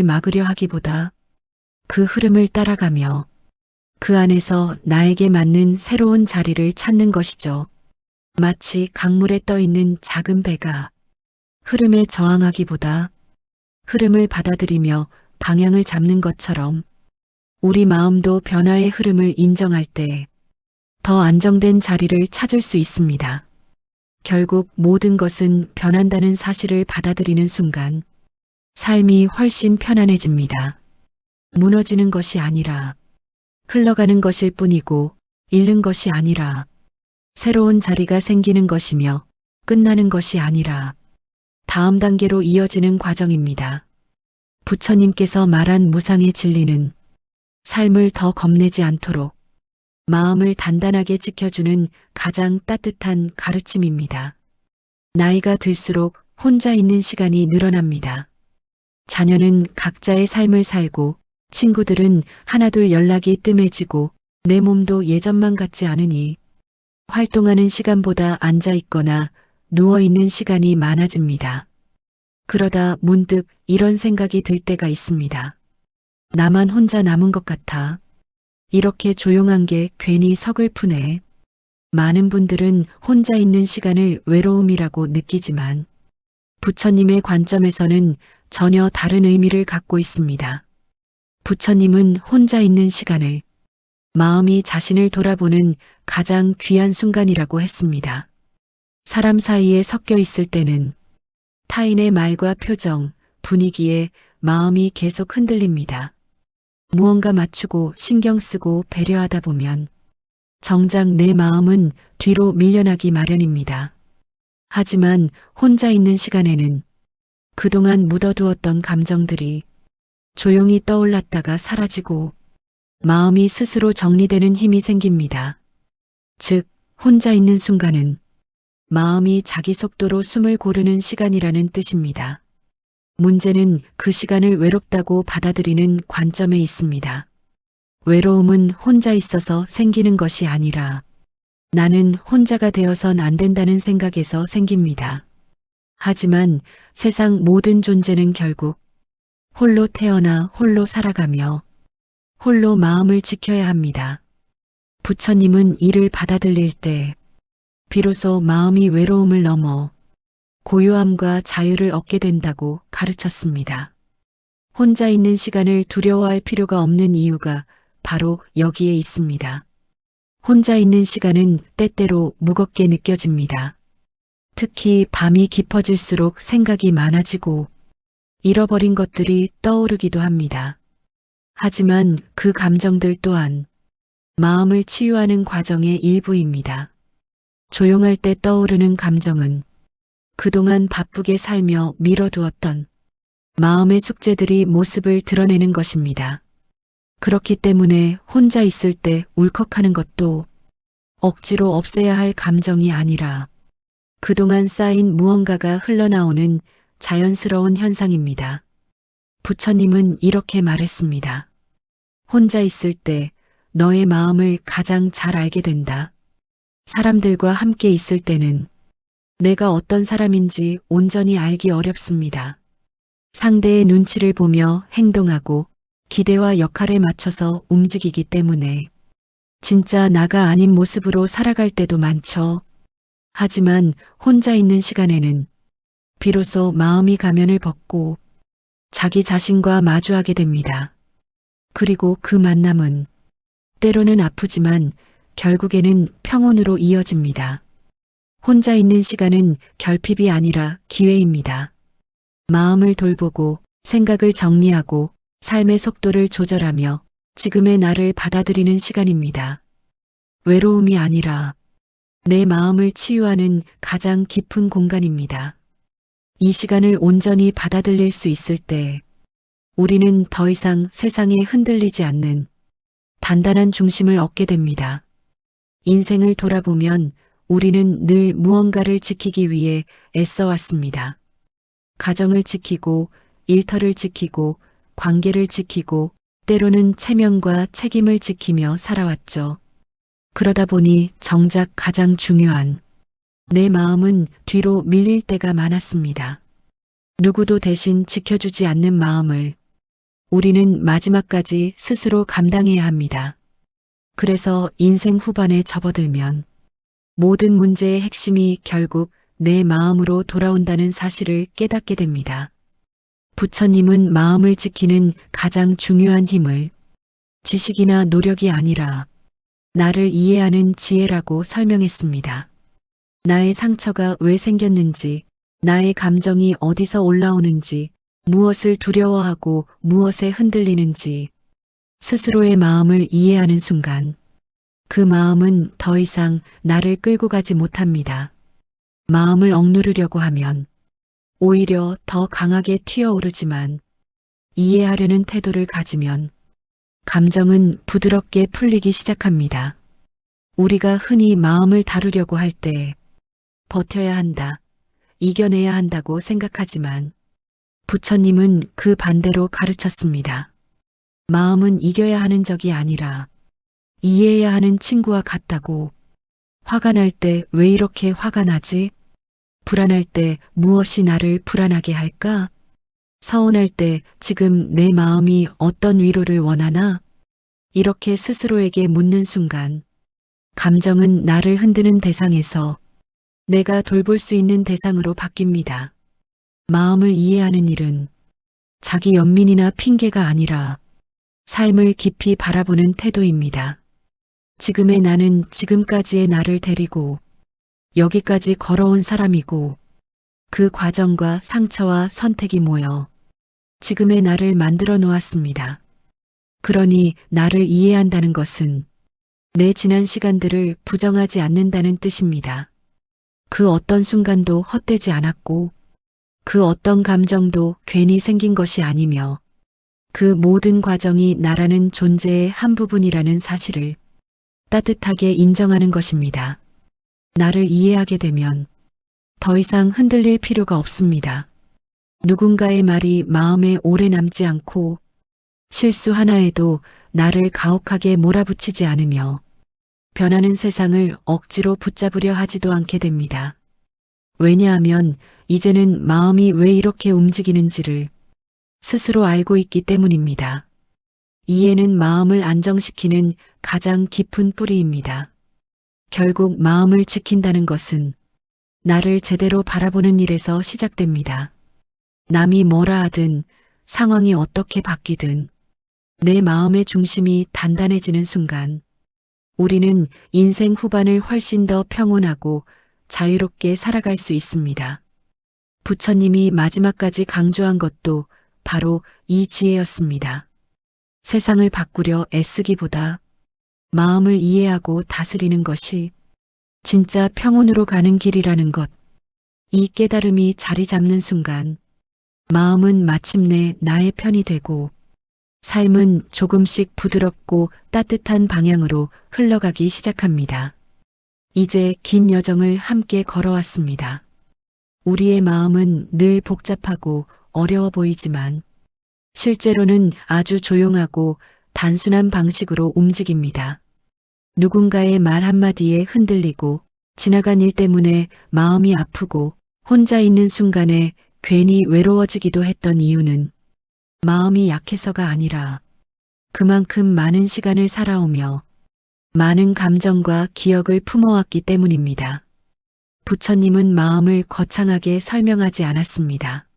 막으려 하기보다 그 흐름을 따라가며 그 안에서 나에게 맞는 새로운 자리를 찾는 것이죠. 마치 강물에 떠 있는 작은 배가 흐름에 저항하기보다 흐름을 받아들이며 방향을 잡는 것처럼 우리 마음도 변화의 흐름을 인정할 때 더 안정된 자리를 찾을 수 있습니다. 결국 모든 것은 변한다는 사실을 받아들이는 순간 삶이 훨씬 편안해집니다. 무너지는 것이 아니라 흘러가는 것일 뿐이고 잃는 것이 아니라 새로운 자리가 생기는 것이며 끝나는 것이 아니라 다음 단계로 이어지는 과정입니다. 부처님께서 말한 무상의 진리는 삶을 더 겁내지 않도록 마음을 단단하게 지켜주는 가장 따뜻한 가르침입니다. 나이가 들수록 혼자 있는 시간이 늘어납니다. 자녀는 각자의 삶을 살고 친구들은 하나둘 연락이 뜸해지고 내 몸도 예전만 같지 않으니 활동하는 시간보다 앉아 있거나 누워 있는 시간이 많아집니다. 그러다 문득 이런 생각이 들 때가 있습니다. 나만 혼자 남은 것 같아. 이렇게 조용한 게 괜히 서글프네. 많은 분들은 혼자 있는 시간을 외로움이라고 느끼지만 부처님의 관점에서는 전혀 다른 의미를 갖고 있습니다. 부처님은 혼자 있는 시간을 마음이 자신을 돌아보는 가장 귀한 순간이라고 했습니다. 사람 사이에 섞여 있을 때는 타인의 말과 표정, 분위기에 마음이 계속 흔들립니다. 무언가 맞추고 신경 쓰고 배려하다 보면 정작 내 마음은 뒤로 밀려나기 마련입니다. 하지만 혼자 있는 시간에는 그동안 묻어두었던 감정들이 조용히 떠올랐다가 사라지고 마음이 스스로 정리되는 힘이 생깁니다. 즉, 혼자 있는 순간은 마음이 자기 속도로 숨을 고르는 시간이라는 뜻입니다. 문제는 그 시간을 외롭다고 받아들이는 관점에 있습니다. 외로움은 혼자 있어서 생기는 것이 아니라 나는 혼자가 되어선 안 된다는 생각에서 생깁니다. 하지만 세상 모든 존재는 결국 홀로 태어나 홀로 살아가며 홀로 마음을 지켜야 합니다. 부처님은 이를 받아들일 때 비로소 마음이 외로움을 넘어 고요함과 자유를 얻게 된다고 가르쳤습니다. 혼자 있는 시간을 두려워할 필요가 없는 이유가 바로 여기에 있습니다. 혼자 있는 시간은 때때로 무겁게 느껴집니다. 특히 밤이 깊어질수록 생각이 많아지고 잃어버린 것들이 떠오르기도 합니다. 하지만 그 감정들 또한 마음을 치유하는 과정의 일부입니다. 조용할 때 떠오르는 감정은 그동안 바쁘게 살며 미뤄두었던 마음의 숙제들이 모습을 드러내는 것입니다. 그렇기 때문에 혼자 있을 때 울컥하는 것도 억지로 없애야 할 감정이 아니라 그동안 쌓인 무언가가 흘러나오는 자연스러운 현상입니다. 부처님은 이렇게 말했습니다. 혼자 있을 때 너의 마음을 가장 잘 알게 된다. 사람들과 함께 있을 때는 내가 어떤 사람인지 온전히 알기 어렵습니다. 상대의 눈치를 보며 행동하고 기대와 역할에 맞춰서 움직이기 때문에 진짜 나가 아닌 모습으로 살아갈 때도 많죠. 하지만 혼자 있는 시간에는 비로소 마음이 가면을 벗고 자기 자신과 마주하게 됩니다. 그리고 그 만남은 때로는 아프지만 결국에는 평온으로 이어집니다. 혼자 있는 시간은 결핍이 아니라 기회입니다. 마음을 돌보고 생각을 정리하고 삶의 속도를 조절하며 지금의 나를 받아들이는 시간입니다. 외로움이 아니라 내 마음을 치유하는 가장 깊은 공간입니다. 이 시간을 온전히 받아들일 수 있을 때 우리는 더 이상 세상에 흔들리지 않는 단단한 중심을 얻게 됩니다. 인생을 돌아보면 우리는 늘 무언가를 지키기 위해 애써왔습니다. 가정을 지키고 일터를 지키고 관계를 지키고 때로는 체면과 책임을 지키며 살아왔죠. 그러다 보니 정작 가장 중요한 내 마음은 뒤로 밀릴 때가 많았습니다. 누구도 대신 지켜주지 않는 마음을 우리는 마지막까지 스스로 감당해야 합니다. 그래서 인생 후반에 접어들면 모든 문제의 핵심이 결국 내 마음으로 돌아온다는 사실을 깨닫게 됩니다. 부처님은 마음을 지키는 가장 중요한 힘을 지식이나 노력이 아니라 나를 이해하는 지혜라고 설명했습니다. 나의 상처가 왜 생겼는지, 나의 감정이 어디서 올라오는지, 무엇을 두려워하고 무엇에 흔들리는지 스스로의 마음을 이해하는 순간 그 마음은 더 이상 나를 끌고 가지 못합니다. 마음을 억누르려고 하면 오히려 더 강하게 튀어오르지만 이해하려는 태도를 가지면 감정은 부드럽게 풀리기 시작합니다. 우리가 흔히 마음을 다루려고 할 때 버텨야 한다, 이겨내야 한다고 생각하지만 부처님은 그 반대로 가르쳤습니다. 마음은 이겨야 하는 적이 아니라 이해해야 하는 친구와 같다고. 화가 날 때 왜 이렇게 화가 나지? 불안할 때 무엇이 나를 불안하게 할까? 서운할 때 지금 내 마음이 어떤 위로를 원하나? 이렇게 스스로에게 묻는 순간 감정은 나를 흔드는 대상에서 내가 돌볼 수 있는 대상으로 바뀝니다. 마음을 이해하는 일은 자기 연민이나 핑계가 아니라 삶을 깊이 바라보는 태도입니다. 지금의 나는 지금까지의 나를 데리고 여기까지 걸어온 사람이고 그 과정과 상처와 선택이 모여 지금의 나를 만들어 놓았습니다. 그러니 나를 이해한다는 것은 내 지난 시간들을 부정하지 않는다는 뜻입니다. 그 어떤 순간도 헛되지 않았고 그 어떤 감정도 괜히 생긴 것이 아니며 그 모든 과정이 나라는 존재의 한 부분이라는 사실을 따뜻하게 인정하는 것입니다. 나를 이해하게 되면 더 이상 흔들릴 필요가 없습니다. 누군가의 말이 마음에 오래 남지 않고 실수 하나에도 나를 가혹하게 몰아붙이지 않으며 변하는 세상을 억지로 붙잡으려 하지도 않게 됩니다. 왜냐하면 이제는 마음이 왜 이렇게 움직이는지를 스스로 알고 있기 때문입니다. 이해는 마음을 안정시키는 가장 깊은 뿌리입니다. 결국 마음을 지킨다는 것은 나를 제대로 바라보는 일에서 시작됩니다. 남이 뭐라 하든 상황이 어떻게 바뀌든 내 마음의 중심이 단단해지는 순간 우리는 인생 후반을 훨씬 더 평온하고 자유롭게 살아갈 수 있습니다. 부처님이 마지막까지 강조한 것도 바로 이 지혜였습니다. 세상을 바꾸려 애쓰기보다 마음을 이해하고 다스리는 것이 진짜 평온으로 가는 길이라는 것. 이 깨달음이 자리 잡는 순간 마음은 마침내 나의 편이 되고 삶은 조금씩 부드럽고 따뜻한 방향으로 흘러가기 시작합니다. 이제 긴 여정을 함께 걸어왔습니다. 우리의 마음은 늘 복잡하고 어려워 보이지만 실제로는 아주 조용하고 단순한 방식으로 움직입니다. 누군가의 말 한마디에 흔들리고 지나간 일 때문에 마음이 아프고 혼자 있는 순간에 괜히 외로워지기도 했던 이유는 마음이 약해서가 아니라 그만큼 많은 시간을 살아오며 많은 감정과 기억을 품어왔기 때문입니다. 부처님은 마음을 거창하게 설명하지 않았습니다.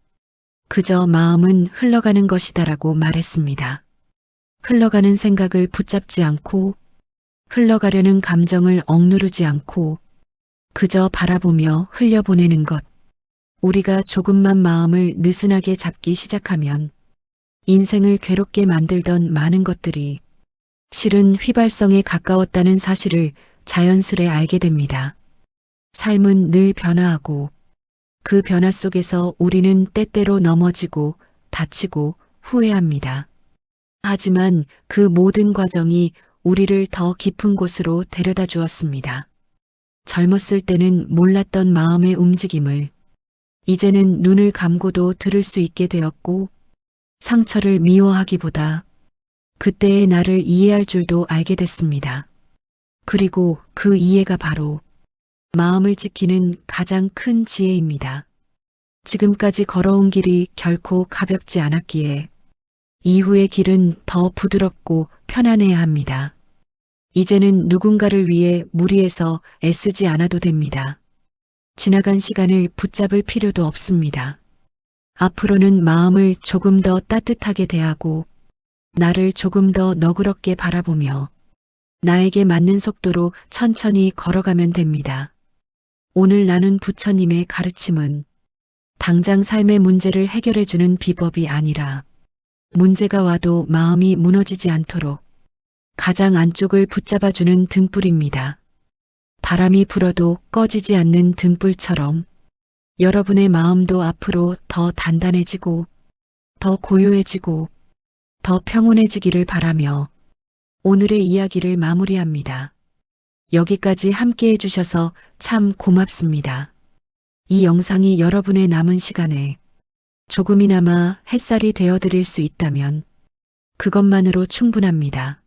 그저 마음은 흘러가는 것이다라고 말했습니다. 흘러가는 생각을 붙잡지 않고 흘러가려는 감정을 억누르지 않고 그저 바라보며 흘려보내는 것. 우리가 조금만 마음을 느슨하게 잡기 시작하면 인생을 괴롭게 만들던 많은 것들이 실은 휘발성에 가까웠다는 사실을 자연스레 알게 됩니다. 삶은 늘 변화하고 그 변화 속에서 우리는 때때로 넘어지고 다치고 후회합니다. 하지만 그 모든 과정이 우리를 더 깊은 곳으로 데려다 주었습니다. 젊었을 때는 몰랐던 마음의 움직임을 이제는 눈을 감고도 들을 수 있게 되었고 상처를 미워하기보다 그때의 나를 이해할 줄도 알게 됐습니다. 그리고 그 이해가 바로 마음을 지키는 가장 큰 지혜입니다. 지금까지 걸어온 길이 결코 가볍지 않았기에 이후의 길은 더 부드럽고 편안해야 합니다. 이제는 누군가를 위해 무리해서 애쓰지 않아도 됩니다. 지나간 시간을 붙잡을 필요도 없습니다. 앞으로는 마음을 조금 더 따뜻하게 대하고 나를 조금 더 너그럽게 바라보며 나에게 맞는 속도로 천천히 걸어가면 됩니다. 오늘 나눈 부처님의 가르침은 당장 삶의 문제를 해결해주는 비법이 아니라 문제가 와도 마음이 무너지지 않도록 가장 안쪽을 붙잡아주는 등불입니다. 바람이 불어도 꺼지지 않는 등불처럼 여러분의 마음도 앞으로 더 단단해지고 더 고요해지고 더 평온해지기를 바라며 오늘의 이야기를 마무리합니다. 여기까지 함께 해주셔서 참 고맙습니다. 이 영상이 여러분의 남은 시간에 조금이나마 햇살이 되어드릴 수 있다면 그것만으로 충분합니다.